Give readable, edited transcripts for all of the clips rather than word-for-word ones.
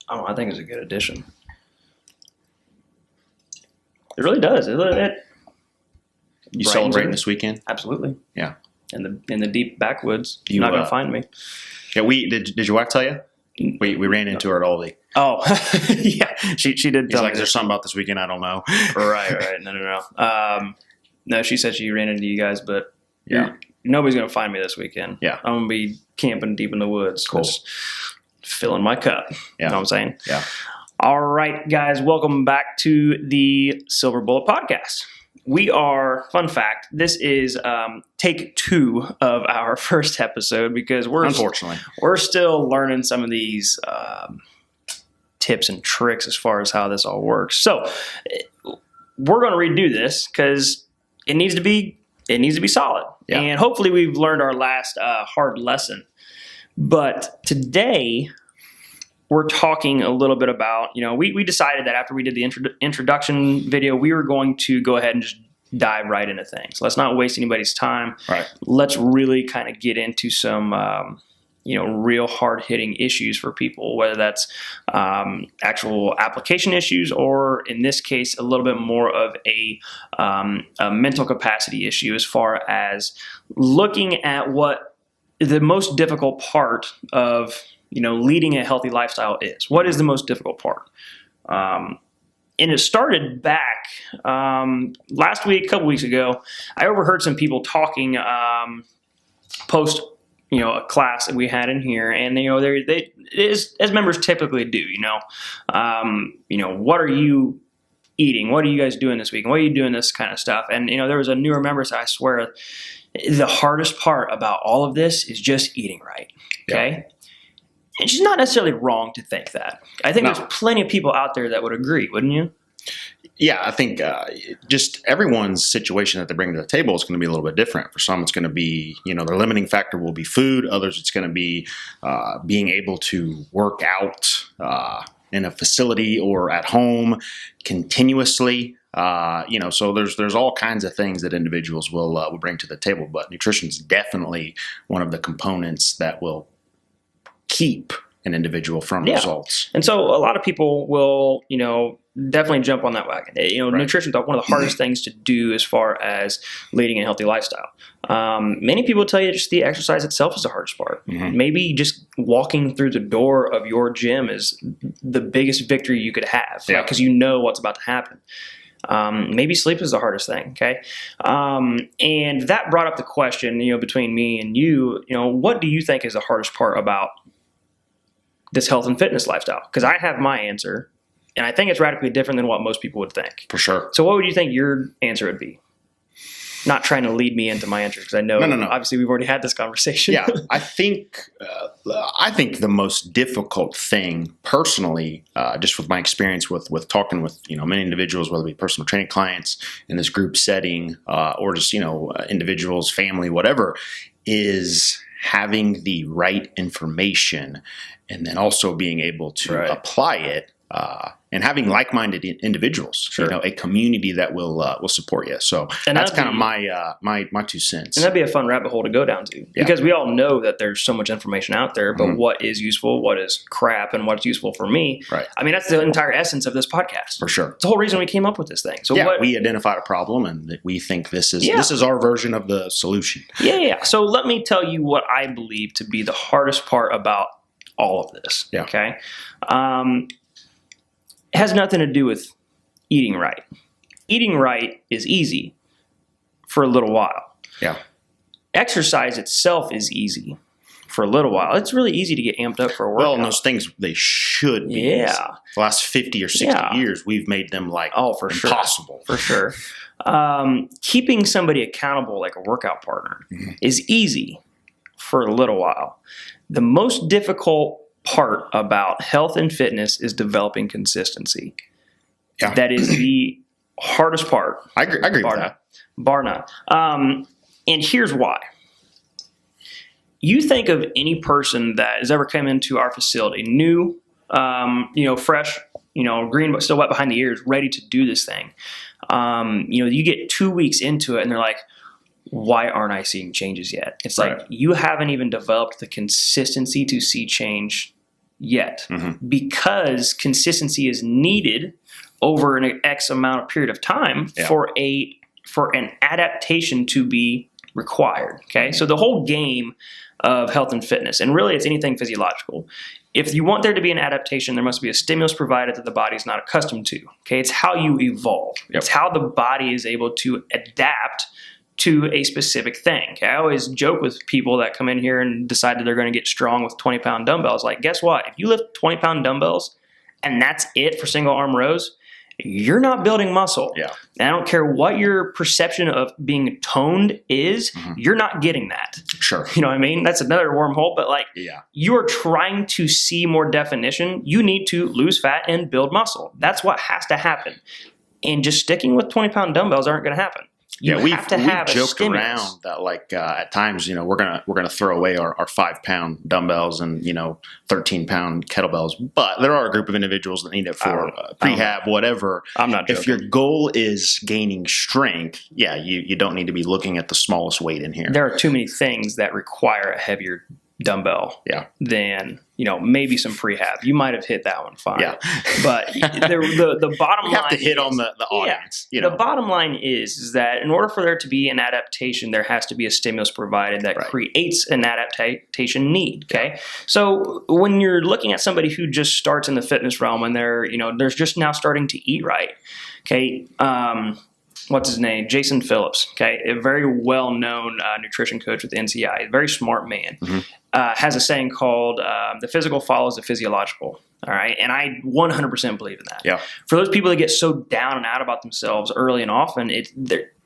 I don't know, I think it's a good addition. It really does. You brightens celebrating it. this weekend? Absolutely. Yeah. In the deep backwoods. You, You're not gonna find me. Yeah, did your wife tell you? We ran into her at Aldi. Oh, yeah. She did He's tell like, me. "There's something about this weekend I don't know." Right. No. No, she said she ran into you guys, but Yeah. nobody's gonna find me this weekend. Yeah. I'm gonna be camping deep in the woods. Cool. Just filling my cup. Yeah. You know what I'm saying? Yeah. All right, guys, welcome back to the Silver Bullet Podcast. We are, fun fact, this is take 2 of our first episode because Unfortunately, we're still learning some of these tips and tricks as far as how this all works. So we're going to redo this because it needs to be solid. Yeah. And hopefully we've learned our last hard lesson. But today we're talking a little bit about, we decided that after we did the introduction video, we were going to go ahead and just dive right into things. Let's not waste anybody's time. Right. Let's really kind of get into some, real hard-hitting issues for people, whether that's actual application issues or, in this case, a little bit more of a mental capacity issue as far as looking at what the most difficult part of leading a healthy lifestyle is. What is the most difficult part? And it started back last week, a couple weeks ago. I overheard some people talking post, a class that we had in here, and they as members typically do. What are you eating? What are you guys doing this week? And what are you doing? This kind of stuff. And there was a newer member, so I swear, the hardest part about all of this is just eating right. Okay. Yeah. And she's not necessarily wrong to think that. I think there's plenty of people out there that would agree, wouldn't you? Yeah, I think just everyone's situation that they bring to the table is going to be a little bit different. For some, it's going to be, their limiting factor will be food. Others, it's going to be being able to work out in a facility or at home continuously. So there's all kinds of things that individuals will bring to the table. But nutrition is definitely one of the components that will keep an individual from results. And so a lot of people will, definitely jump on that wagon. Right. Nutrition is one of the hardest things to do as far as leading a healthy lifestyle. Many people tell you just the exercise itself is the hardest part. Mm-hmm. Maybe just walking through the door of your gym is the biggest victory you could have, because you know what's about to happen. Maybe sleep is the hardest thing. Okay. And that brought up the question, between me and you, what do you think is the hardest part about this health and fitness lifestyle? Because I have my answer, and I think it's radically different than what most people would think. For sure. So what would you think your answer would be? Not trying to lead me into my answer, because I know obviously we've already had this conversation. Yeah, I think the most difficult thing personally, just with my experience with talking with many individuals, whether it be personal training clients in this group setting or just individuals, family, whatever, is having the right information and then also being able to apply it and having like-minded individuals, sure. A community that will support you. So that's kind of my 2 cents. And that'd be a fun rabbit hole to go down to, because we all know that there's so much information out there, but what is useful, what is crap, and what's useful for me. Right. I mean, that's the entire essence of this podcast. For sure. It's the whole reason we came up with this thing. So we identified a problem, and we think this is our version of the solution. Yeah. So let me tell you what I believe to be the hardest part about all of this. Yeah. Okay. It has nothing to do with eating right. Eating right is easy for a little while. Yeah. Exercise itself is easy for a little while. It's really easy to get amped up for a workout. Well, and those things, they should be easy. The last 50 or 60 years, we've made them impossible. For sure. Keeping somebody accountable like a workout partner is easy for a little while. The most difficult part about health and fitness is developing consistency. Yeah. That is the hardest part. I agree with that. Bar none. And here's why. You think of any person that has ever come into our facility, new, fresh, green but still wet behind the ears, ready to do this thing. You get 2 weeks into it and they're like, why aren't I seeing changes yet? It's like you haven't even developed the consistency to see change yet, because consistency is needed over an X amount of period of time for an adaptation to be required. Okay, so the whole game of health and fitness, and really it's anything physiological. If you want there to be an adaptation, there must be a stimulus provided that the body is not accustomed to. Okay, it's how you evolve. It's how the body is able to adapt to a specific thing. Okay, I always joke with people that come in here and decide that they're going to get strong with 20-pound dumbbells. Like, guess what? If you lift 20-pound dumbbells and that's it for single arm rows, you're not building muscle. And I don't care what your perception of being toned is, you're not getting that. Sure. You know what I mean? That's another wormhole, but like you are trying to see more definition. You need to lose fat and build muscle. That's what has to happen. And just sticking with 20-pound dumbbells aren't going to happen. We've joked around that, like at times, we're gonna throw away our 5-pound dumbbells and 13-pound kettlebells, but there are a group of individuals that need it for prehab, whatever. I'm not joking. If your goal is gaining strength, you don't need to be looking at the smallest weight in here. There are too many things that require a heavier dumbbell than maybe some prehab. You might have hit that one fine. But the bottom line, you have to hit on the audience. The bottom line is that in order for there to be an adaptation, there has to be a stimulus provided that creates an adaptation need. Okay, so when you're looking at somebody who just starts in the fitness realm and they're just now starting to eat right, okay. What's his name? Jason Phillips, okay, a very well-known nutrition coach with NCI, a very smart man, has a saying called the physical follows the physiological, all right? And I 100% believe in that. For those people that get so down and out about themselves early and often,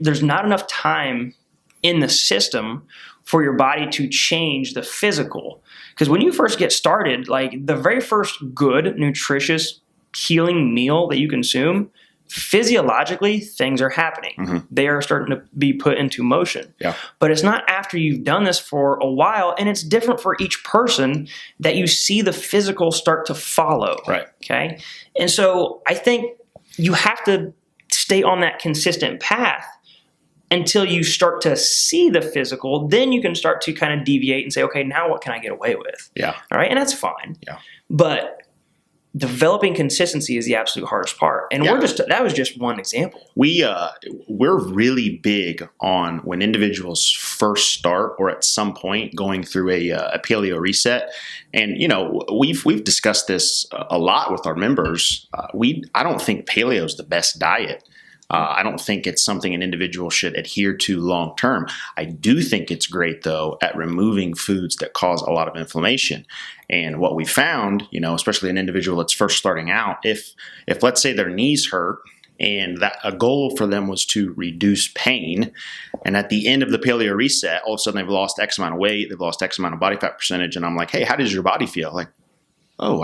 there's not enough time in the system for your body to change the physical. Because when you first get started, like the very first good, nutritious, healing meal that you consume, physiologically, things are happening. They are starting to be put into motion. But it's not after you've done this for a while, and it's different for each person, that you see the physical start to follow. Okay? And so I think you have to stay on that consistent path until you start to see the physical. Then you can start to kind of deviate and say, okay, now what can I get away with? All right? And that's fine. But developing consistency is the absolute hardest part. And that was just one example. We're really big on when individuals first start or at some point going through a paleo reset. And, we've discussed this a lot with our members. I don't think paleo is the best diet. I don't think it's something an individual should adhere to long term. I do think it's great, though, at removing foods that cause a lot of inflammation. And what we found, especially an individual that's first starting out, if let's say their knees hurt and that a goal for them was to reduce pain, and at the end of the paleo reset, all of a sudden they've lost X amount of weight, they've lost X amount of body fat percentage, and I'm like, hey, how does your body feel? Like, oh,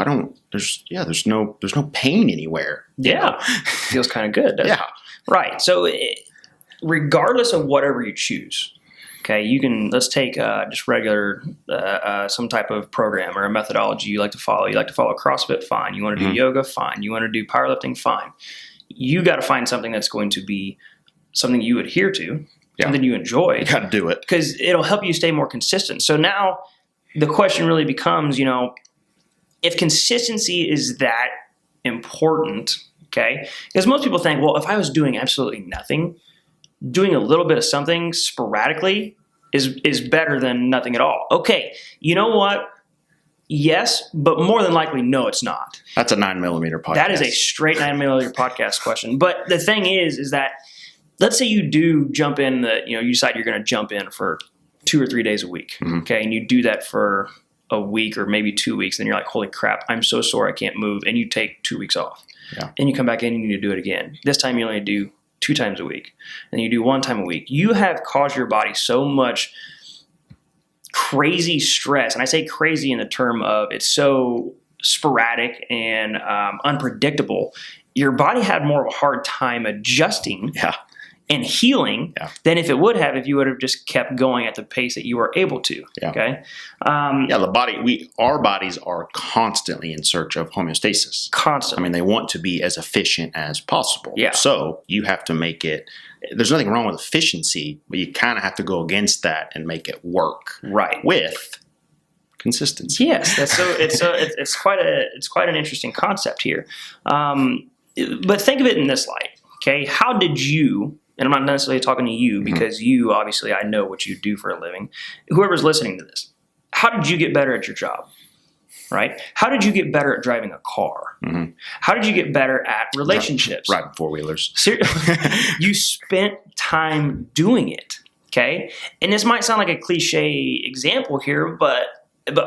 there's no pain anywhere. Feels kind of good, doesn't it? Right. So regardless of whatever you choose, okay, let's take just regular, some type of program or a methodology you like to follow. You like to follow CrossFit, fine. You want to do yoga, fine. You want to do powerlifting, fine. You got to find something that's going to be something you adhere to, something you enjoy. You got to do it. Because it'll help you stay more consistent. So now the question really becomes, if consistency is that important, okay? Because most people think, well, if I was doing absolutely nothing, doing a little bit of something sporadically is better than nothing at all. Okay, you know what? Yes, but more than likely, no, it's not. That's a 9mm podcast. That is a straight 9mm podcast question. But the thing is that let's say you do jump in, you decide you're going to jump in for 2 or 3 days a week, okay? And you do that for a week or maybe 2 weeks, and you're like, holy crap, I'm so sore I can't move, and you take 2 weeks off. And you come back in and you need to do it again. This time you only do 2 times a week, and you do 1 time a week. You have caused your body so much crazy stress, and I say crazy in the term of it's so sporadic and unpredictable. Your body had more of a hard time adjusting and healing than if it would have if you would have just kept going at the pace that you were able to. Okay. Our bodies are constantly in search of homeostasis. Constantly. I mean, they want to be as efficient as possible. So you have to make it. There's nothing wrong with efficiency, but you kind of have to go against that and make it work. Right. With consistency. Yes, it's quite an interesting concept here. But think of it in this light. Okay, how did you? And I'm not necessarily talking to you because you obviously I know what you do for a living. Whoever's listening to this, how did you get better at your job? Right? How did you get better at driving a car? How did you get better at relationships? Riding four-wheelers. You spent time doing it. Okay, and this might sound like a cliche example here, but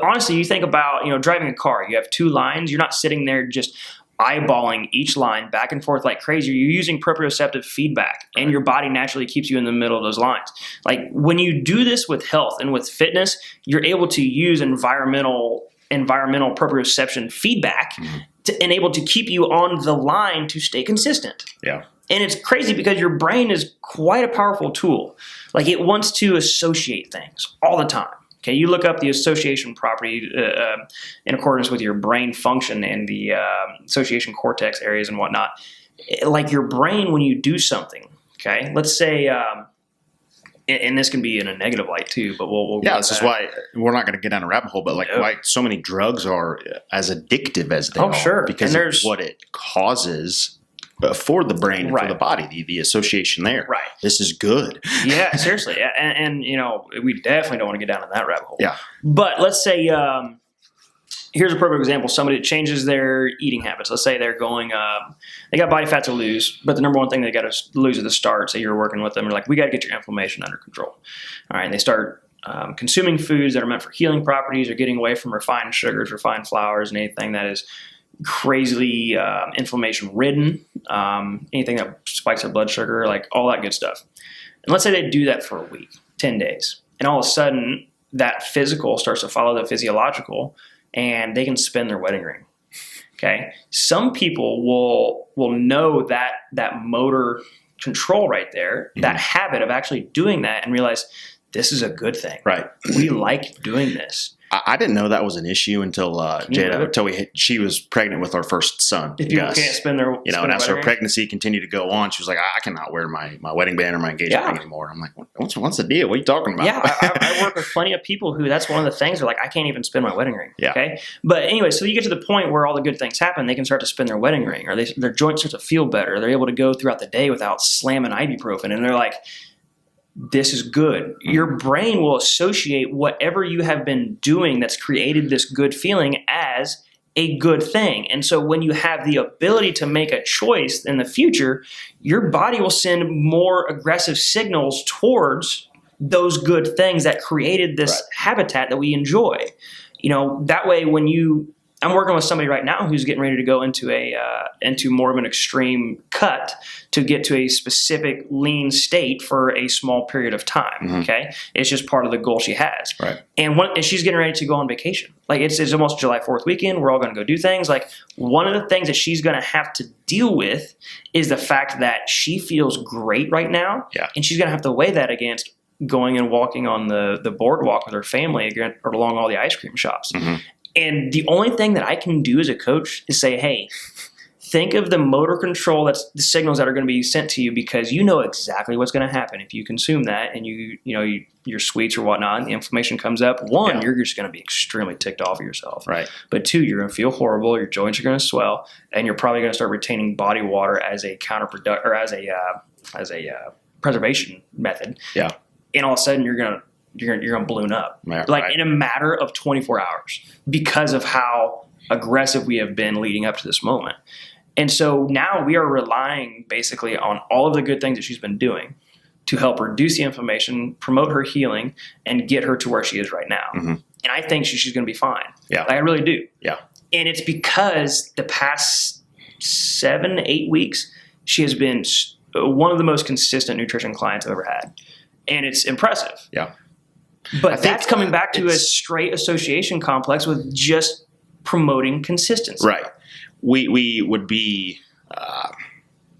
honestly, you think about driving a car. You have two lines. You're not sitting there just eyeballing each line back and forth like crazy. You're using proprioceptive feedback, and your body naturally keeps you in the middle of those lines. Like when you do this with health and with fitness, you're able to use environmental proprioception feedback to enable to keep you on the line to stay consistent. Yeah. And it's crazy because your brain is quite a powerful tool. Like it wants to associate things all the time. Okay, you look up the association property in accordance with your brain function and the association cortex areas and whatnot. Like your brain, when you do something, okay, let's say, and this can be in a negative light too, but we'll this is why we're not going to get down a rabbit hole, but why so many drugs are as addictive as they are. Sure. Because of what it causes for the brain and for the body, the association there. Right. This is good. Yeah, seriously. And we definitely don't want to get down in that rabbit hole. Yeah. But let's say, here's a perfect example. Somebody that changes their eating habits. Let's say they're going, they got body fat to lose, but the number one thing they got to lose at the start, say you're working with them, you're like, we got to get your inflammation under control. All right. And they start consuming foods that are meant for healing properties or getting away from refined sugars, refined flours, and anything that is crazily inflammation ridden, anything that spikes their blood sugar, like all that good stuff. And let's say they do that for a week, 10 days, and all of a sudden that physical starts to follow the physiological and they can spin their wedding ring. Okay. Some people will know that motor control right there, that habit of actually doing that and realize this is a good thing. Right. We like doing this. I didn't know that was an issue until she was pregnant with our first son. If people can't spend their and as her pregnancy continued to go on, she was like, I cannot wear my wedding band or my engagement ring anymore. I'm like, what's the deal? What are you talking about? Yeah, I work with plenty of people who that's one of the things. They're like, I can't even spin my wedding ring. Yeah. Okay. But anyway, so you get to the point where all the good things happen. They can start to spin their wedding ring, or their joints start to feel better. They're able to go throughout the day without slamming ibuprofen, and they're like, this is good. Your brain will associate whatever you have been doing that's created this good feeling as a good thing. And so when you have the ability to make a choice in the future, your body will send more aggressive signals towards those good things that created this habitat that we enjoy. That way I'm working with somebody right now who's getting ready to go into into more of an extreme cut to get to a specific lean state for a small period of time. Okay, it's just part of the goal she has. Right. And she's getting ready to go on vacation. Like it's almost July 4th weekend. We're all going to go do things. Like one of the things that she's going to have to deal with is the fact that she feels great right now, and she's going to have to weigh that against going and walking on the boardwalk with her family or along all the ice cream shops. And the only thing that I can do as a coach is say, hey, think of the motor control, that's the signals that are going to be sent to you, because you know exactly what's going to happen if you consume that and your sweets or whatnot, and the inflammation comes up. One, you're just going to be extremely ticked off of yourself. Right. But two, you're going to feel horrible. Your joints are going to swell, and you're probably going to start retaining body water as a counterproductive or as a preservation method. Yeah. And all of a sudden you're going to balloon up in a matter of 24 hours because of how aggressive we have been leading up to this moment. And so now we are relying basically on all of the good things that she's been doing to help reduce the inflammation, promote her healing, and get her to where she is right now. And I think she's going to be fine. Yeah. I really do. Yeah. And it's because the past 7-8 weeks, she has been one of the most consistent nutrition clients I've ever had. And it's impressive. Yeah. But that's coming back to a straight association complex with just promoting consistency. Right. We would be,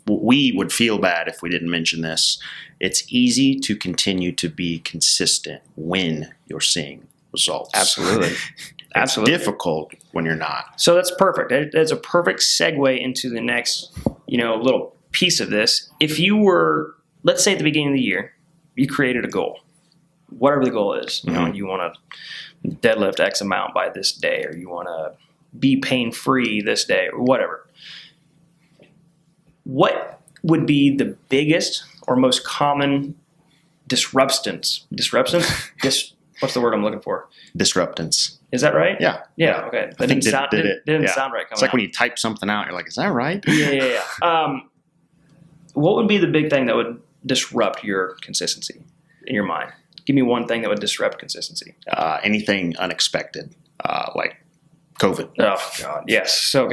we would feel bad if we didn't mention this. It's easy to continue to be consistent when you're seeing results. Absolutely. It's difficult when you're not. So that's perfect. That's a perfect segue into the next, little piece of this. If you were, let's say at the beginning of the year, you created a goal, whatever the goal is, and you want to deadlift X amount by this day, or you want to be pain-free this day, or whatever. What would be the biggest or most common disruptance? What's the word I'm looking for? Disruptance. Is that right? Yeah. Yeah. Okay. That didn't sound right. It's like when you type something out, you're like, is that right? Yeah. What would be the big thing that would disrupt your consistency in your mind? Give me one thing that would disrupt consistency. Anything unexpected, like COVID. Oh God, yes. So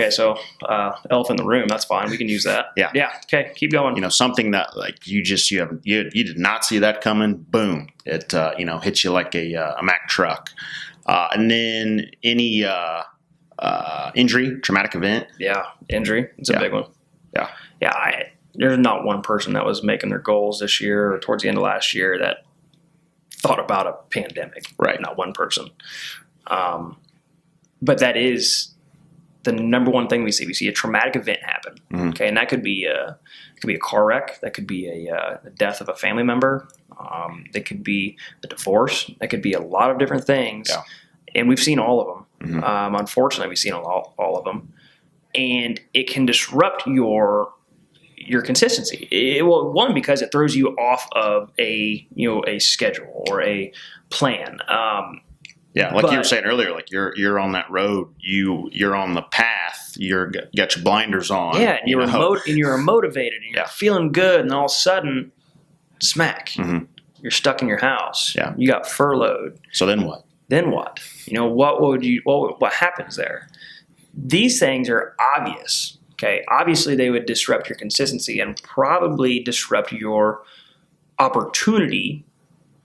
elephant in the room. That's fine. We can use that. Yeah. Okay, keep going. Something that like you did not see that coming. Boom! It hits you like a Mack truck, and then any injury, traumatic event. Yeah, injury. It's a big one. Yeah. There's not one person that was making their goals this year or towards the end of last year that thought about a pandemic. Right. Not one person. But that is the number one thing we see. We see a traumatic event happen. Mm-hmm. Okay, and that could be a car wreck. That could be the death of a family member. That could be a divorce. That could be a lot of different things. Yeah. And we've seen all of them. Mm-hmm. Unfortunately, we've seen all of them. And it can disrupt your consistency. One, because it throws you off of a schedule or a plan. Yeah, like you were saying earlier, like you're on that road, you're on the path, got your blinders on. Yeah, and you're motivated, and you're feeling good, and all of a sudden, smack, you're stuck in your house. Yeah, you got furloughed. So then what? What happens there? These things are obvious. Okay, obviously they would disrupt your consistency and probably disrupt your opportunity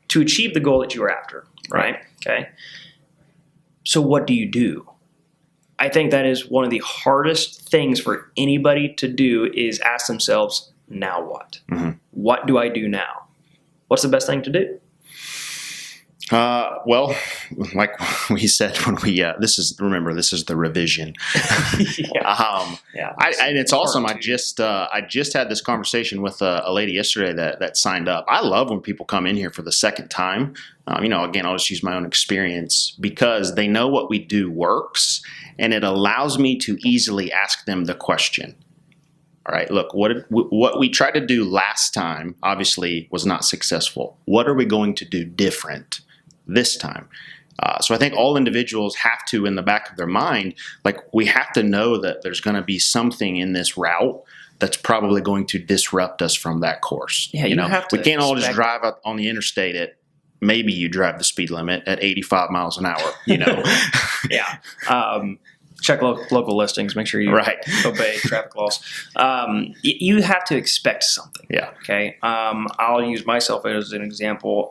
to achieve the goal that you were after. Right? Okay. So what do? I think that is one of the hardest things for anybody to do is ask themselves, now what? Mm-hmm. What do I do now? What's the best thing to do? Well, like we said when this is the revision. And it's awesome. I just had this conversation with a lady yesterday that signed up. I love when people come in here for the second time. Again, I'll just use my own experience because they know what we do works, and it allows me to easily ask them the question. All right, look, what we tried to do last time obviously was not successful. What are we going to do different this time? So I think all individuals have to, in the back of their mind, like we have to know that there's going to be something in this route that's probably going to disrupt us from that course. Yeah, we can't all just drive up on the interstate maybe you drive the speed limit at 85 miles an hour, Yeah. Check local listings. Make sure you obey traffic laws. You have to expect something. Yeah. Okay. I'll use myself as an example.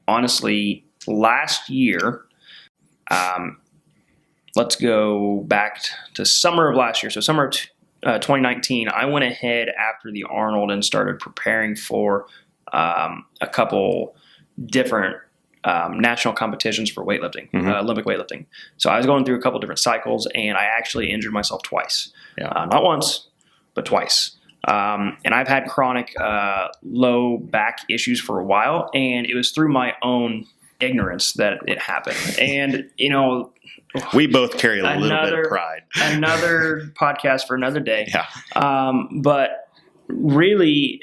Honestly, last year, let's go back to summer of last year. So summer of 2019, I went ahead after the Arnold and started preparing for a couple different national competitions for weightlifting, Olympic weightlifting. So I was going through a couple different cycles, and I actually injured myself twice. Yeah. Not once, but twice. And I've had chronic low back issues for a while, and it was through my own ignorance that it happened. And, we both carry a little bit of pride. Another podcast for another day. Yeah. But really,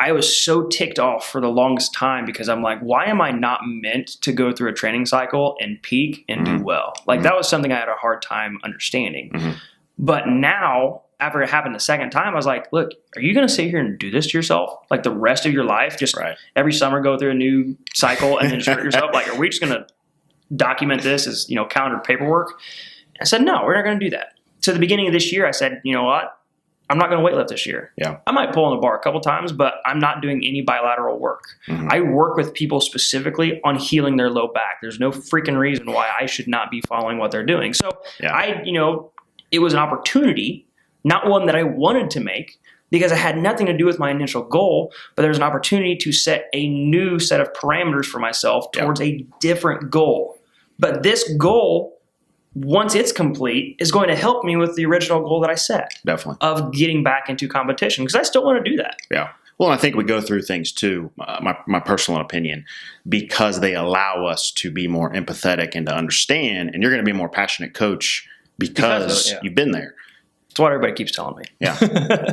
I was so ticked off for the longest time because I'm like, why am I not meant to go through a training cycle and peak and do well? Like that was something I had a hard time understanding. But now, after it happened the second time, I was like, look, are you going to sit here and do this to yourself? Like the rest of your life, just every summer go through a new cycle and then just hurt yourself? Like, are we just going to document this as, calendar paperwork? I said, no, we're not going to do that. So at the beginning of this year, I said, you know what? I'm not going to weightlift this year. Yeah. I might pull on the bar a couple times, but I'm not doing any bilateral work. I work with people specifically on healing their low back. There's no freaking reason why I should not be following what they're doing. So it was an opportunity, not one that I wanted to make because it had nothing to do with my initial goal, but there was an opportunity to set a new set of parameters for myself towards a different goal. But this goal, once it's complete, is going to help me with the original goal that I set. Definitely. Of getting back into competition because I still want to do that. Yeah. Well, I think we go through things too, my personal opinion, because they allow us to be more empathetic and to understand. And you're going to be a more passionate coach because you've been there. It's what everybody keeps telling me. Yeah.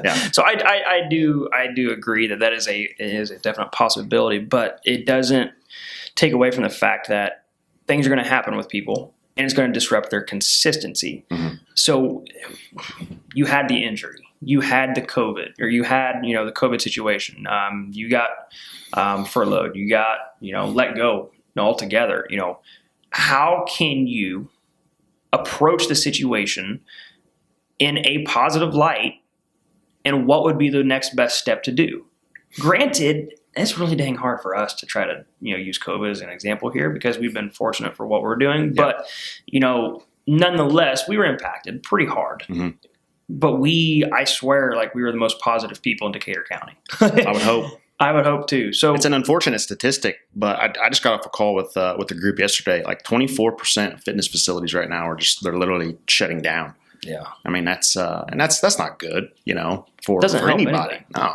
Yeah. So I do agree that is a definite possibility, but it doesn't take away from the fact that things are going to happen with people and it's going to disrupt their consistency. Mm-hmm. So you had the injury. You had the COVID, or you had, the COVID situation. You got furloughed. You got, let go altogether. How can you approach the situation in a positive light, and what would be the next best step to do? Granted, it's really dang hard for us to try to, use COVID as an example here because we've been fortunate for what we're doing. Yeah. But, nonetheless, we were impacted pretty hard. Mm-hmm. But I swear, we were the most positive people in Decatur County. I would hope. I would hope too. So it's an unfortunate statistic, but I just got off a call with the group yesterday. 24% of fitness facilities right now they're literally shutting down. Yeah. I mean, that's not good, for help anybody. Anything.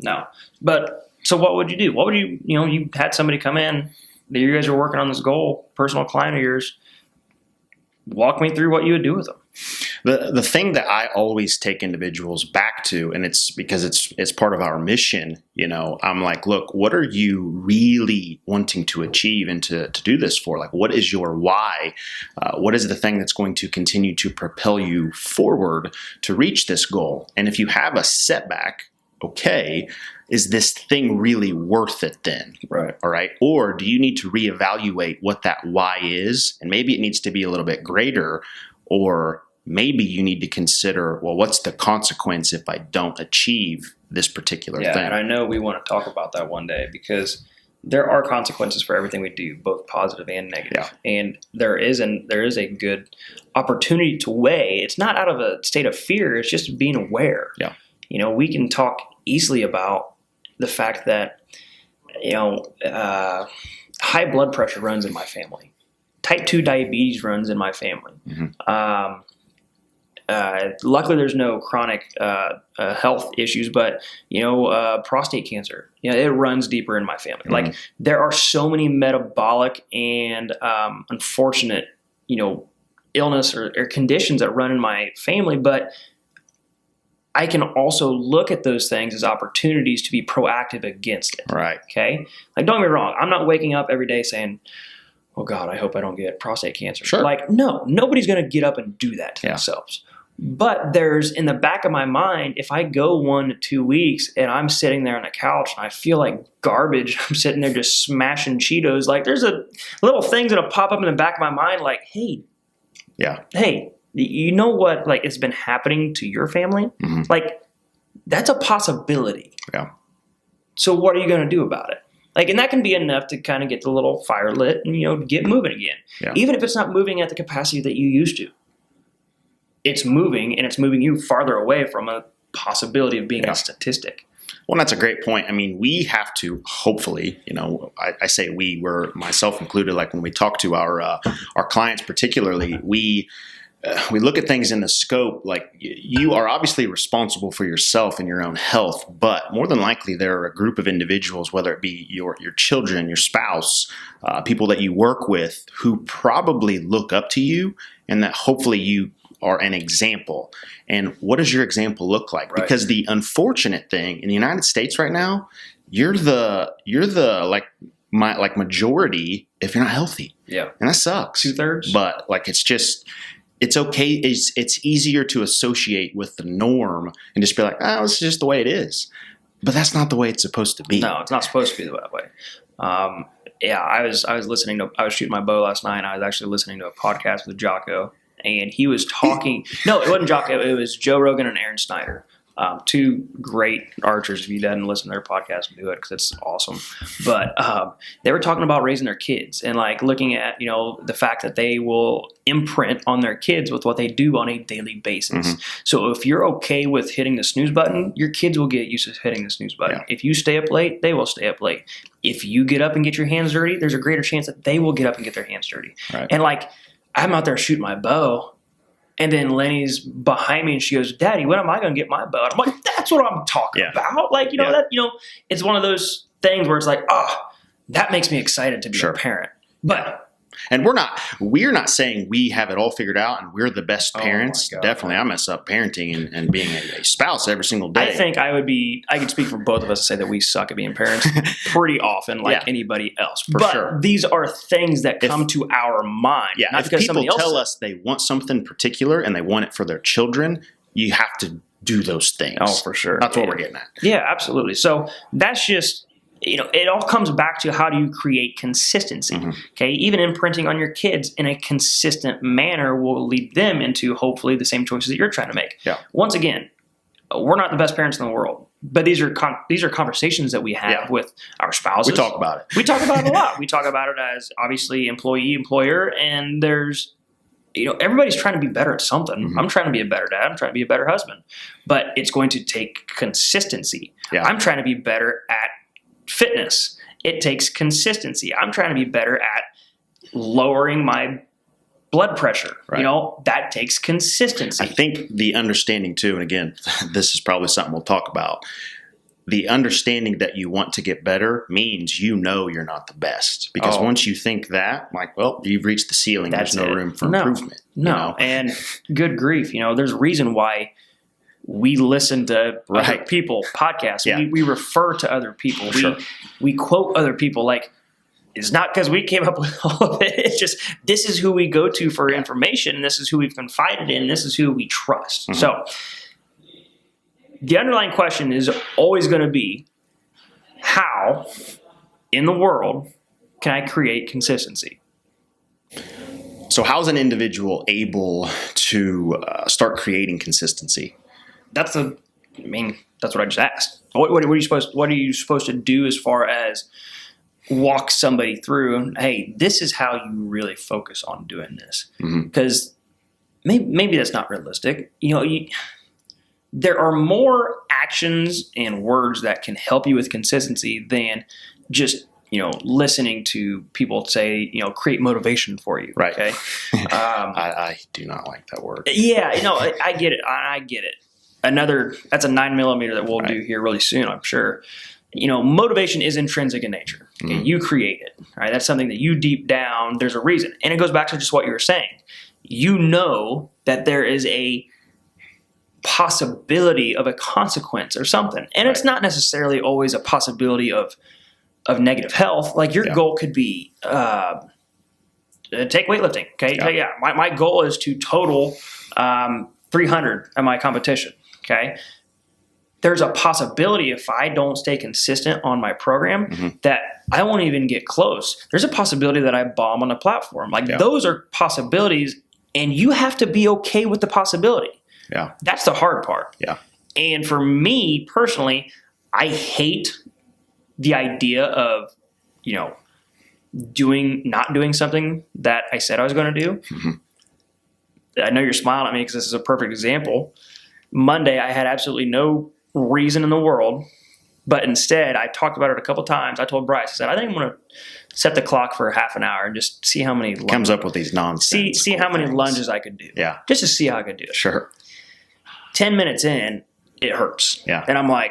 No. But so what would you do? What would you had somebody come in, you guys are working on this goal, personal client of yours. Walk me through what you would do with them. The thing that I always take individuals back to, and it's because it's part of our mission, I'm like, look, what are you really wanting to achieve and to do this for? What is your why? What is the thing that's going to continue to propel you forward to reach this goal? And if you have a setback, okay, is this thing really worth it then? Right. All right. Or do you need to reevaluate what that why is? And maybe it needs to be a little bit greater, or maybe you need to consider, well, what's the consequence if I don't achieve this particular thing? Yeah, and I know we want to talk about that one day because there are consequences for everything we do, both positive and negative. Yeah. And there is a good opportunity to weigh. It's not out of a state of fear. It's just being aware. Yeah. We can talk easily about the fact that, high blood pressure runs in my family. Type 2 diabetes runs in my family. Mm-hmm. Luckily, there's no chronic health issues, but prostate cancer, it runs deeper in my family. Mm-hmm. There are so many metabolic and unfortunate, illness or conditions that run in my family, but I can also look at those things as opportunities to be proactive against it. Right. Okay. Don't get me wrong. I'm not waking up every day saying, oh God, I hope I don't get prostate cancer. Sure. No, nobody's going to get up and do that to themselves. But there's in the back of my mind, if I go 1 to 2 weeks and I'm sitting there on the couch and I feel like garbage, I'm sitting there just smashing Cheetos, there's a little things that'll pop up in the back of my mind hey, you know what, it's been happening to your family? Mm-hmm. That's a possibility. Yeah. So what are you going to do about it? And that can be enough to kind of get the little fire lit and, get moving again. Yeah. Even if it's not moving at the capacity that you used to. It's moving, and it's moving you farther away from a possibility of being a statistic. Well, that's a great point. I mean, we have to hopefully, I say we're myself included, when we talk to our clients particularly, we look at things in the scope, you are obviously responsible for yourself and your own health, but more than likely there are a group of individuals, whether it be your children, your spouse, people that you work with who probably look up to you, and that hopefully you are an example. And what does your example look like? Right. Because the unfortunate thing in the United States right now, you're the majority if you're not healthy. Yeah. And that sucks. 2/3. But it's okay. It's easier to associate with the norm and just be like, oh, this is just the way it is. But that's not the way it's supposed to be. No, it's not supposed to be that way. I was shooting my bow last night, and I was actually listening to a podcast with Jocko, and he was talking. No, it wasn't Jocko. It was Joe Rogan and Aaron Snyder. Two great archers. If you didn't listen to their podcast, do it because it's awesome. But they were talking about raising their kids and looking at the fact that they will imprint on their kids with what they do on a daily basis. Mm-hmm. So if you're okay with hitting the snooze button, your kids will get used to hitting the snooze button. Yeah. If you stay up late, they will stay up late. If you get up and get your hands dirty, there's a greater chance that they will get up and get their hands dirty. Right. And I'm out there shooting my bow. And then Lenny's behind me and she goes, Daddy, when am I going to get my belt? I'm like, that's what I'm talking about. Like, it's one of those things where it's like, that makes me excited to be a parent. But and we're not saying we have it all figured out and we're the best parents. God, definitely, I mess up parenting and being a spouse every single day. I think I could speak for both of us to say that we suck at being parents pretty often, like anybody else. For sure. These are things that come to our mind. Yeah, not if people tell us they want something particular and they want it for their children, you have to do those things. Oh, for sure. That's what we're getting at. Yeah, absolutely. So that's just, it all comes back to how do you create consistency, okay? Even imprinting on your kids in a consistent manner will lead them into hopefully the same choices that you're trying to make. Yeah. Once again, we're not the best parents in the world, but these are conversations that we have with our spouses. We talk about it. We talk about it a lot. We talk about it as obviously employee, employer, and there's, everybody's trying to be better at something. I'm trying to be a better dad. I'm trying to be a better husband, but it's going to take consistency. Yeah. I'm trying to be better at fitness. It takes consistency. I'm trying to be better at lowering my blood pressure. Right. That takes consistency. I think the understanding too, and again, this is probably something we'll talk about. The understanding that you want to get better means you're not the best. Because once you think that, like, well, you've reached the ceiling. There's no room for improvement. No. And good grief, there's a reason why we listen to other people podcasts. Yeah. We refer to other people. We quote other people. Like, it's not because we came up with all of it. It's just this is who we go to for information. And this is who we've confided in. This is who we trust. So the underlying question is always going to be, how in the world can I create consistency? So how's an individual able to start creating consistency? That's what I just asked. What are you supposed to do as far as walk somebody through? Hey, this is how you really focus on doing this. Because maybe that's not realistic. There are more actions and words that can help you with consistency than just listening to people say, create motivation for you. Right. Okay. I do not like that word. Yeah. I get it. I get it. That's a 9mm that we'll do here really soon, I'm sure. Motivation is intrinsic in nature. Okay? You create it, right? That's something that you deep down, there's a reason. And it goes back to just what you were saying. That there is a possibility of a consequence or something. And it's not necessarily always a possibility of negative health. Like your goal could be take weightlifting. Okay. Yeah. My goal is to total 300 at my competition. Okay. There's a possibility if I don't stay consistent on my program that I won't even get close. There's a possibility that I bomb on a platform. Like those are possibilities, and you have to be okay with the possibility. Yeah. That's the hard part. Yeah. And for me personally, I hate the idea of, not doing something that I said I was going to do. I know you're smiling at me because this is a perfect example. Monday, I had absolutely no reason in the world, but instead I talked about it a couple times. I told Bryce, I said, I think I'm going to set the clock for half an hour and just see how many comes up with these nonsense. See how many lunges I could do. Yeah. Just to see how I could do it. Sure. 10 minutes in, it hurts. Yeah. And I'm like,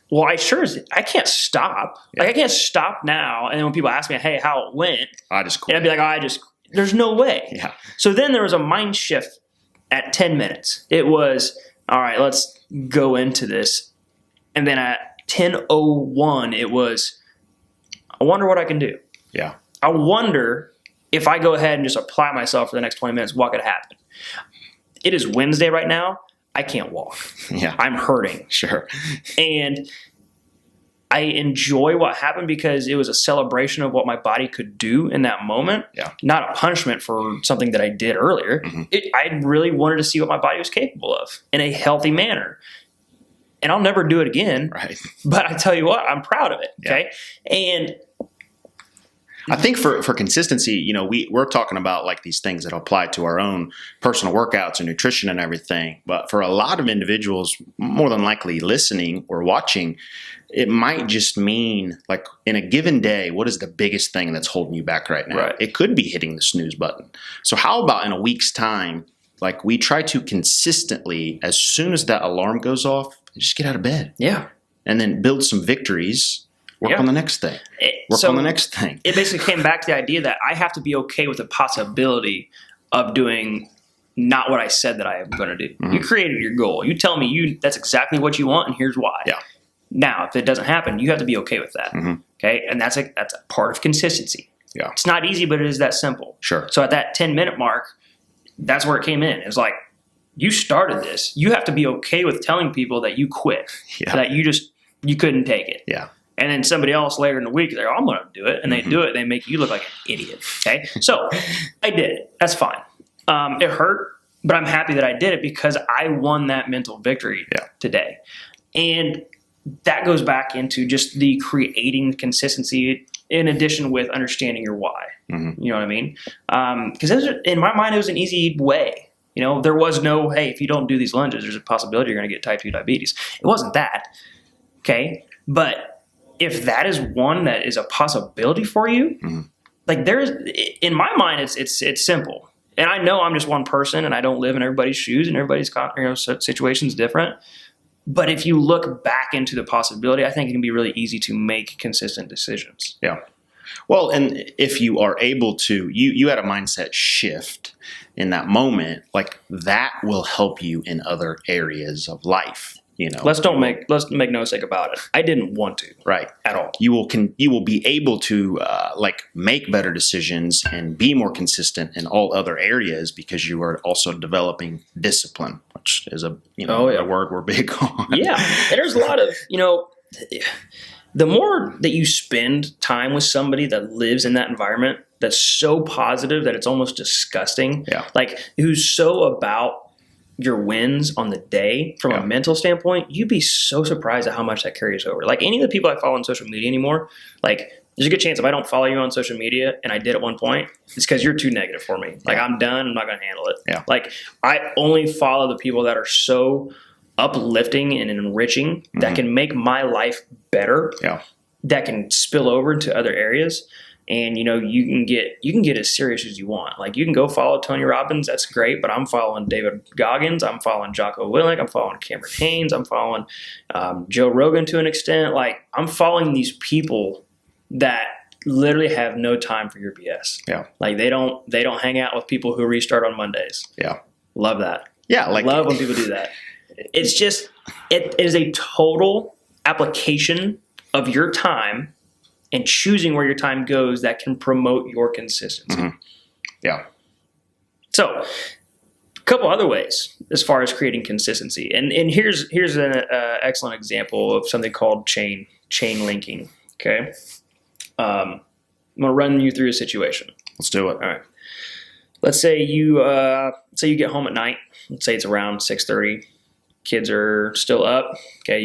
well, I can't stop. Yeah. Like I can't stop now. And then when people ask me, hey, how it went, I just quit. And I'd be like, there's no way. Yeah. So then there was a mind shift at 10 minutes. It was, all right, let's go into this. And then at 10:01, it was, I wonder what I can do. Yeah. I wonder if I go ahead and just apply myself for the next 20 minutes, what could happen? It is Wednesday right now. I can't walk. Yeah. I'm hurting. Sure. And I enjoy what happened because it was a celebration of what my body could do in that moment. Yeah. Not a punishment for something that I did earlier. I really wanted to see what my body was capable of in a healthy manner. And I'll never do it again. Right. But I tell you what, I'm proud of it. Yeah. Okay. And I think for consistency, we're talking about like these things that apply to our own personal workouts and nutrition and everything. But for a lot of individuals, more than likely listening or watching, it might just mean like in a given day, what is the biggest thing that's holding you back right now? Right. It could be hitting the snooze button. So how about in a week's time, like we try to consistently, as soon as that alarm goes off, just get out of bed. Yeah. And then build some victories. Work on the next thing. Work on the next thing. It basically came back to the idea that I have to be okay with the possibility of doing not what I said that I am going to do. You created your goal. You tell me that's exactly what you want, and here's why. Yeah. Now, if it doesn't happen, you have to be okay with that. Okay, and that's a part of consistency. Yeah. It's not easy, but it is that simple. Sure. So at that 10-minute mark, that's where it came in. It was like, you started this. You have to be okay with telling people that you quit. Yeah. That you couldn't take it. Yeah. And then somebody else later in the week, they're, I'm going to do it. And they do it. They make you look like an idiot. Okay. So I did it. That's fine. It hurt, but I'm happy that I did it because I won that mental victory today. And that goes back into just the creating consistency in addition with understanding your why. You know what I mean? Because in my mind, it was an easy way. You know, there was no, hey, if you don't do these lunges, there's a possibility you're going to get type 2 diabetes. It wasn't that. Okay. But if that is one that is a possibility for you, like in my mind, it's simple. And I know I'm just one person and I don't live in everybody's shoes and everybody's situation's different. But if you look back into the possibility, I think it can be really easy to make consistent decisions. Yeah. Well, and if you are able to, you had a mindset shift in that moment, like that will help you in other areas of life. You know, let's make no mistake about it. I didn't want to, right, at all. You will be able to make better decisions and be more consistent in all other areas because you are also developing discipline, which is a word we're big on. Yeah, and there's a lot of the more that you spend time with somebody that lives in that environment that's so positive that it's almost disgusting. Yeah, like who's so about your wins on the day from a mental standpoint, you'd be so surprised at how much that carries over. Like any of the people I follow on social media anymore, like there's a good chance if I don't follow you on social media and I did at one point, it's because you're too negative for me. Like I'm done. I'm not going to handle it. Yeah. Like I only follow the people that are so uplifting and enriching that can make my life better. Yeah. That can spill over into other areas. And, you can get as serious as you want. Like, you can go follow Tony Robbins. That's great. But I'm following David Goggins. I'm following Jocko Willink. I'm following Cameron Hanes. I'm following Joe Rogan to an extent. Like, I'm following these people that literally have no time for your BS. Yeah. Like, they don't hang out with people who restart on Mondays. Yeah. Love that. Yeah. Love when people do that. It's just, it is a total application of your time and choosing where your time goes that can promote your consistency. Yeah. So, a couple other ways as far as creating consistency, and here's an excellent example of something called chain linking. Okay, I'm gonna run you through a situation. Let's do it. All right. Let's say you get home at night. Let's say it's around 6:30. Kids are still up. Okay,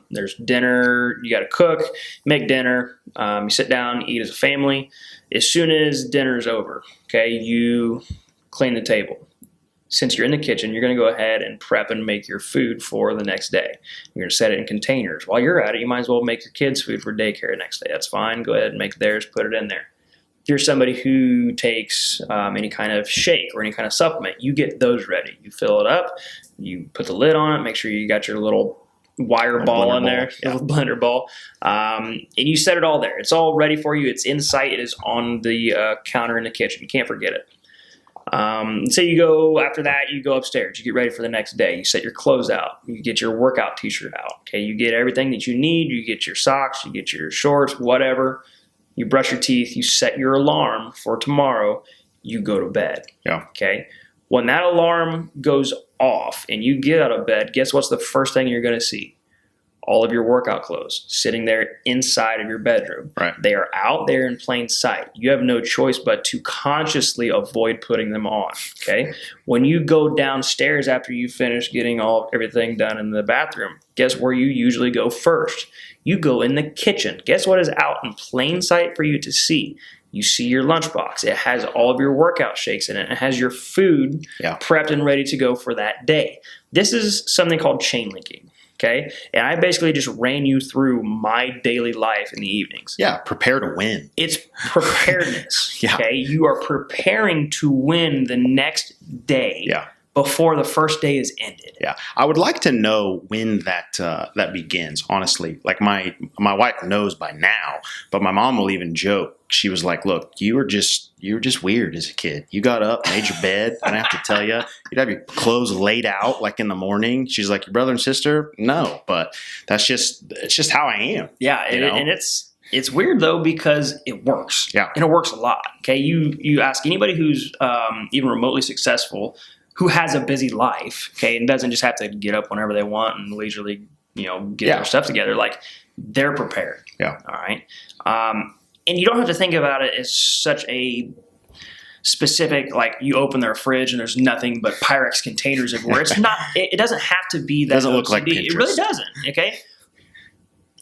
there's dinner. You got to cook, make dinner. You sit down, eat as a family. As soon as dinner's over, okay, you clean the table. Since you're in the kitchen, you're going to go ahead and prep and make your food for the next day. You're going to set it in containers. While you're at it, you might as well make your kids' food for daycare the next day. That's fine. Go ahead and make theirs. Put it in there. If you're somebody who takes any kind of shake or any kind of supplement, you get those ready. You fill it up. You put the lid on it. Make sure you got your little wire ball in there, little blender ball, and you set it all there. It's all ready for you. It's in sight. It is on the counter in the kitchen. You can't forget it. So you go after that. You go upstairs. You get ready for the next day. You set your clothes out. You get your workout T-shirt out. Okay, you get everything that you need. You get your socks. You get your shorts. Whatever. You brush your teeth. You set your alarm for tomorrow. You go to bed. Yeah. Okay. When that alarm goes off and you get out of bed, guess what's the first thing you're going to see? All of your workout clothes sitting there inside of your bedroom. Right. They are out there in plain sight. You have no choice but to consciously avoid putting them on. Okay. When you go downstairs after you finish getting everything done in the bathroom, guess where you usually go first? You go in the kitchen. Guess what is out in plain sight for you to see? You see your lunchbox. It has all of your workout shakes in it. It has your food prepped and ready to go for that day. This is something called chain linking. Okay. And I basically just ran you through my daily life in the evenings. Yeah. Prepare to win. It's preparedness. Yeah. Okay. You are preparing to win the next day. Yeah. Before the first day is ended. Yeah, I would like to know when that begins. Honestly, like my wife knows by now, but my mom will even joke. She was like, "Look, you were just weird as a kid. You got up, made your bed. I don't have to tell you. You'd have your clothes laid out like in the morning." She's like, "Your brother and sister, no, but it's just how I am." Yeah, and it's weird though because it works. Yeah, and it works a lot. Okay, you ask anybody who's even remotely successful, who has a busy life, okay, and doesn't just have to get up whenever they want and leisurely, get their stuff together. Like, they're prepared. Yeah. All right. And you don't have to think about it as such a specific, like you open their fridge and there's nothing but Pyrex containers everywhere. It's not. It doesn't have to be that. It doesn't look like Pinterest. It really doesn't. Okay.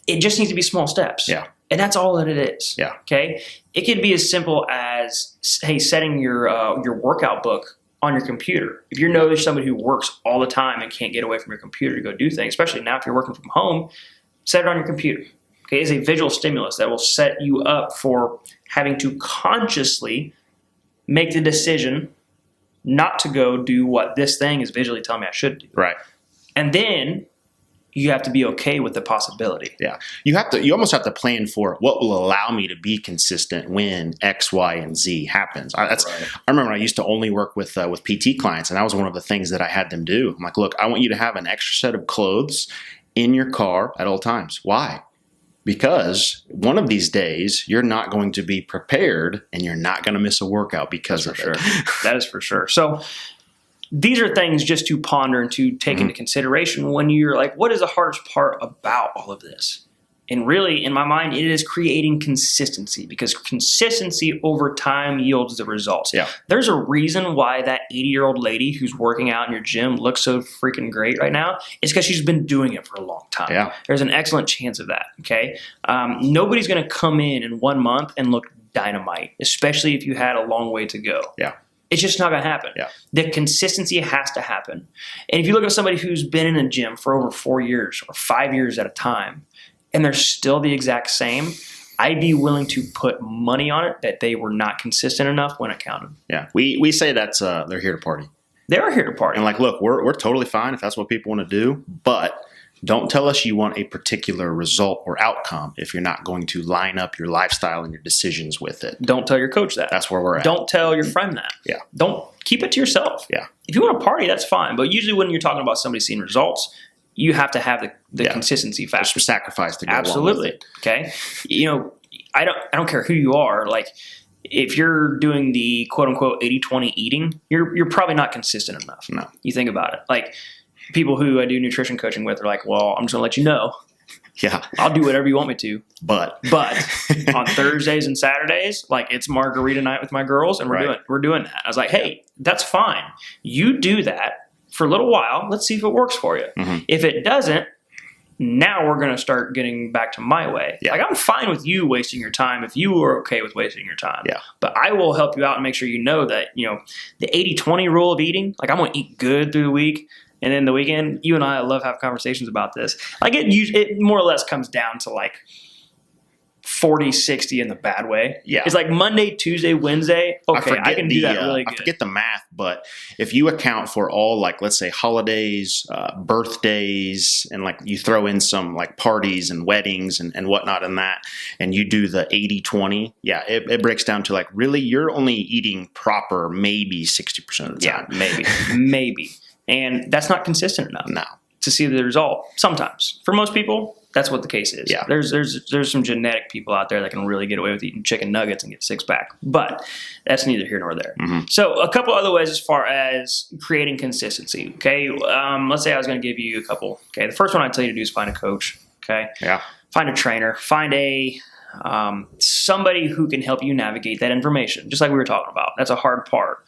It just needs to be small steps. Yeah. And that's all that it is. Yeah. Okay. It could be as simple as, hey, setting your workout book on your computer. If you know there's somebody who works all the time and can't get away from your computer to go do things, especially now if you're working from home, set it on your computer. Okay, it's a visual stimulus that will set you up for having to consciously make the decision not to go do what this thing is visually telling me I should do. Right. And then you have to be okay with the possibility. Yeah. You almost have to plan for what will allow me to be consistent when X, Y, and Z happens. I remember I used to only work with PT clients, and that was one of the things that I had them do. I'm like, look, I want you to have an extra set of clothes in your car at all times. Why? Because one of these days you're not going to be prepared and you're not going to miss a workout because of it. That is for sure. So these are things just to ponder and to take into consideration when you're like, what is the hardest part about all of this? And really, in my mind, it is creating consistency, because consistency over time yields the results. Yeah. There's a reason why that 80-year-old lady who's working out in your gym looks so freaking great right now. It's because she's been doing it for a long time. Yeah. There's an excellent chance of that, okay? Nobody's going to come in 1 month and look dynamite, especially if you had a long way to go. Yeah. It's just not going to happen. Yeah. The consistency has to happen. And if you look at somebody who's been in a gym for over 4 years or 5 years at a time, and they're still the exact same, I'd be willing to put money on it that they were not consistent enough when it counted. Yeah. We say that's they're here to party. They are here to party. And like, look, we're totally fine if that's what people want to do, but don't tell us you want a particular result or outcome if you're not going to line up your lifestyle and your decisions with it. Don't tell your coach that. That's where we're at. Don't tell your friend that. Yeah. Don't keep it to yourself. Yeah. If you want to party, that's fine. But usually when you're talking about somebody seeing results, you have to have the consistency factor. There's some sacrifice to go Absolutely. along with it. Okay. I don't care who you are. Like, if you're doing the quote unquote 80-20 eating, you're probably not consistent enough. No. You think about it. Like, people who I do nutrition coaching with are like, well, I'm just gonna let you know, Yeah. I'll do whatever you want me to. But on Thursdays and Saturdays, like, it's margarita night with my girls, and we're doing that. I was like, hey, that's fine. You do that for a little while. Let's see if it works for you. Mm-hmm. If it doesn't, now we're going to start getting back to my way. Yeah. Like, I'm fine with you wasting your time if you are okay with wasting your time. Yeah. But I will help you out and make sure you know that, the 80-20 rule of eating, like, I'm going to eat good through the week. And then the weekend, you and I love having conversations about this. Like, it more or less comes down to like 40-60 in the bad way. Yeah. It's like Monday, Tuesday, Wednesday. Okay, I can do that really good. I forget the math, but if you account for all, like, let's say holidays, birthdays, and like you throw in some like parties and weddings and whatnot in that, and you do the 80-20, yeah, it breaks down to like, really, you're only eating proper maybe 60% of the time. Yeah, maybe. And that's not consistent enough. No. To see the result. Sometimes. For most people, that's what the case is. Yeah. There's some genetic people out there that can really get away with eating chicken nuggets and get six-pack. But that's neither here nor there. Mm-hmm. So a couple other ways as far as creating consistency. Okay. Let's say I was going to give you a couple. Okay. The first one I'd tell you to do is find a coach. Okay. Yeah. Find a trainer. Find somebody who can help you navigate that information, just like we were talking about. That's a hard part.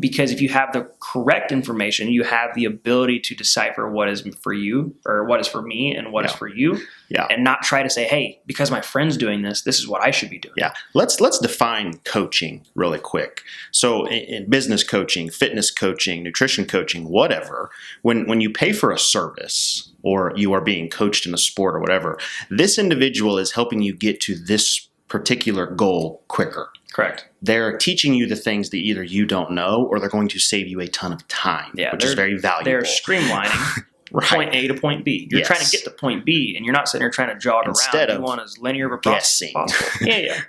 Because if you have the correct information, you have the ability to decipher what is for you, or what is for me, and what is for you. Yeah. And not try to say, hey, because my friend's doing this, this is what I should be doing. Yeah. Let's define coaching really quick. So in business coaching, fitness coaching, nutrition coaching, whatever, when you pay for a service, or you are being coached in a sport or whatever, this individual is helping you get to this particular goal quicker. Correct. They're teaching you the things that either you don't know or they're going to save you a ton of time, which is very valuable. They're streamlining right. point A to point B. You're trying to get to point B, and you're not sitting there trying to jog Instead around. of You want as linear of a process as possible. Yeah.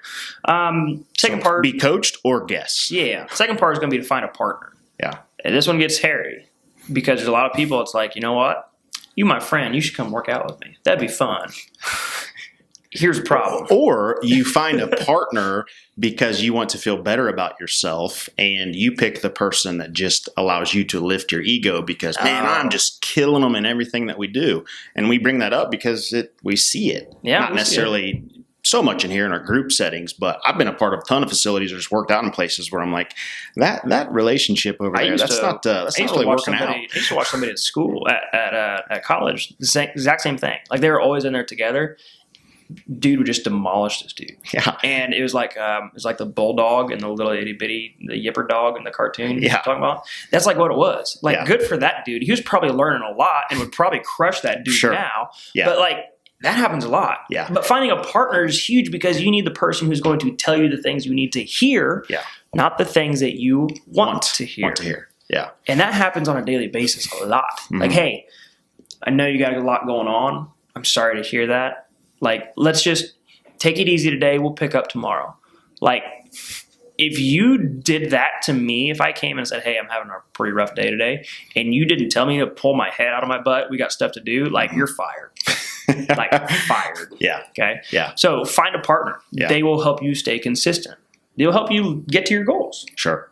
Second So part. be coached or guess. Yeah. Second part is going to be to find a partner. Yeah. And this one gets hairy because there's a lot of people, it's like, you know what? You my friend. You should come work out with me. That'd be fun. Here's a problem. Or you find a partner because you want to feel better about yourself and you pick the person that just allows you to lift your ego because, man, I'm just killing them in everything that we do. And we bring that up because we see it. Yeah, not necessarily so much in here in our group settings, but I've been a part of a ton of facilities or just worked out in places where I'm like, that relationship over there, that's not really working out. I used to watch somebody at school, at college, the exact same thing. Like they were always in there together. Dude would just demolish this dude. Yeah. And it was like the bulldog and the little itty bitty, the yipper dog in the cartoon you're talking about. That's like what it was. Like good for that dude. He was probably learning a lot and would probably crush that dude now. Yeah. But like that happens a lot. Yeah. But finding a partner is huge because you need the person who's going to tell you the things you need to hear, not the things that you want to hear. Yeah. And that happens on a daily basis a lot. Mm-hmm. Like, hey, I know you got a lot going on. I'm sorry to hear that. Like, let's just take it easy today. We'll pick up tomorrow. Like, if you did that to me, if I came and said, hey, I'm having a pretty rough day today, and you didn't tell me to pull my head out of my butt, we got stuff to do, like, you're fired. Like, fired. Yeah. Okay? Yeah. So find a partner. Yeah. They will help you stay consistent. They'll help you get to your goals. Sure.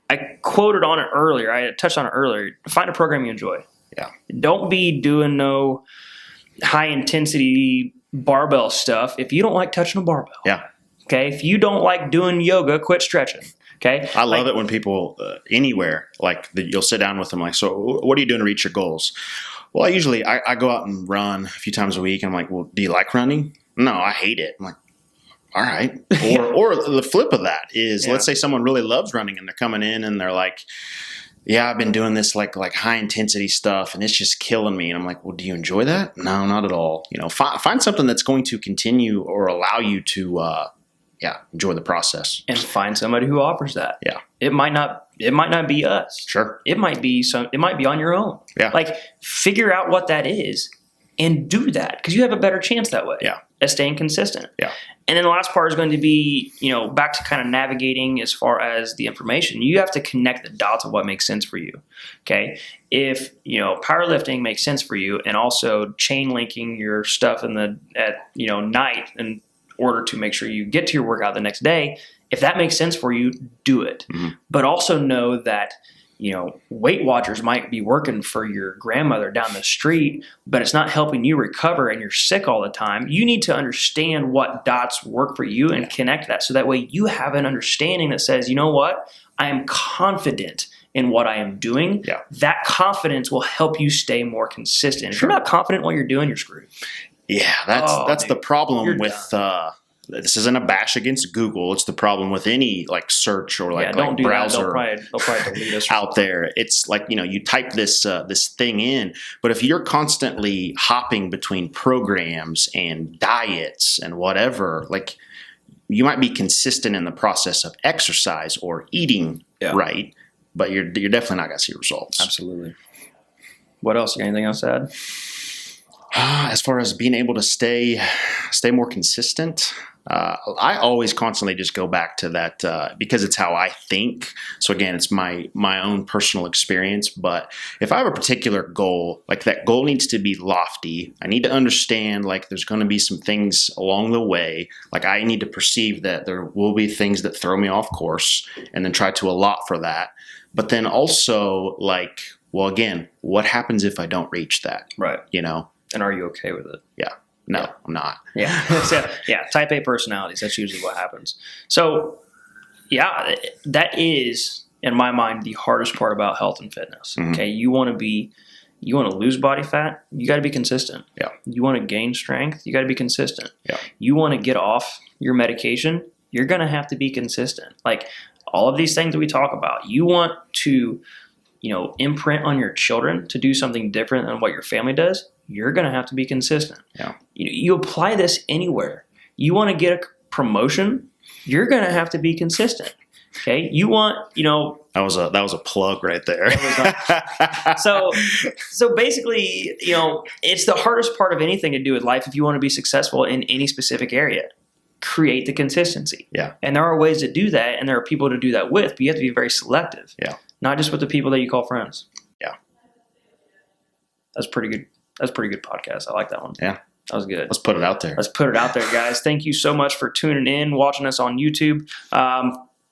I quoted on it earlier. I touched on it earlier. Find a program you enjoy. Yeah. Don't be doing no high intensity barbell stuff if you don't like touching a barbell. Yeah. Okay. If you don't like doing yoga, quit stretching. Okay. I love it when people anywhere you'll sit down with them like, so what are you doing to reach your goals? Well, I go out and run a few times a week and I'm like, well, do you like running? No, I hate it. I'm like, all right. Or the flip of that is let's say someone really loves running and they're coming in and they're like, yeah, I've been doing this like high intensity stuff and it's just killing me. And I'm like, well, do you enjoy that? No, not at all. Find something that's going to continue or allow you to, enjoy the process. And find somebody who offers that. Yeah. It might not be us. Sure. It might be on your own. Yeah. Like figure out what that is and do that because you have a better chance that way. Yeah. At staying consistent. Yeah. And then the last part is going to be, back to kind of navigating as far as the information. You have to connect the dots of what makes sense for you. Okay. If, powerlifting makes sense for you and also chain linking your stuff at night in order to make sure you get to your workout the next day, if that makes sense for you, do it. Mm-hmm. But also know that, Weight Watchers might be working for your grandmother down the street, but it's not helping you recover and you're sick all the time. You need to understand what dots work for you and connect that so that way you have an understanding that says, you know what? I am confident in what I am doing. Yeah. That confidence will help you stay more consistent. If you're not confident in what you're doing, you're screwed. Yeah, that's the problem with this isn't a bash against Google. It's the problem with any search or don't do browser that. They'll probably delete us out there. It's like, you type this thing in, but if you're constantly hopping between programs and diets and whatever, you might be consistent in the process of exercise or eating right, but you're definitely not going to see results. Absolutely. What else? You got anything else to add? As far as being able to stay more consistent, I always constantly just go back to that because it's how I think. So again, it's my own personal experience. But if I have a particular goal, that goal needs to be lofty. I need to understand there's going to be some things along the way. I need to perceive that there will be things that throw me off course and then try to allot for that. But then also well, again, what happens if I don't reach that? Right. And are you okay with it? Yeah. No, I'm not. Yeah. Yeah. Type A personalities. That's usually what happens. So, that is, in my mind, the hardest part about health and fitness. Mm-hmm. Okay. You want to lose body fat, you got to be consistent. Yeah. You want to gain strength, you got to be consistent. Yeah. You want to get off your medication, you're going to have to be consistent. All of these things that we talk about, you want to imprint on your children to do something different than what your family does, you're going to have to be consistent. Yeah. You apply this anywhere. You want to get a promotion, you're going to have to be consistent. Okay. You want, that was a plug right there. So basically, it's the hardest part of anything to do with life. If you want to be successful in any specific area, create the consistency. Yeah. And there are ways to do that, and there are people to do that with, but you have to be very selective. Yeah. Not just with the people that you call friends. Yeah. That's pretty good. That's a pretty good podcast. I like that one. Yeah. That was good. Let's put it out there. Let's put it out there, guys. Thank you so much for tuning in, watching us on YouTube.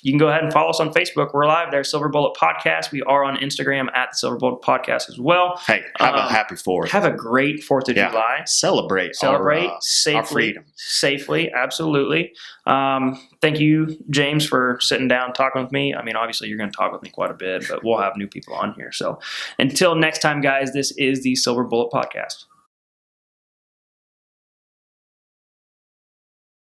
You can go ahead and follow us on Facebook. We're live there, Silver Bullet Podcast. We are on Instagram at the Silver Bullet Podcast as well. Hey, have a happy 4th. Have a great 4th of July. Celebrate safely. our freedom. Safely, absolutely. Thank you, James, for sitting down and talking with me. I mean, obviously, you're going to talk with me quite a bit, but we'll have new people on here. So until next time, guys, this is the Silver Bullet Podcast.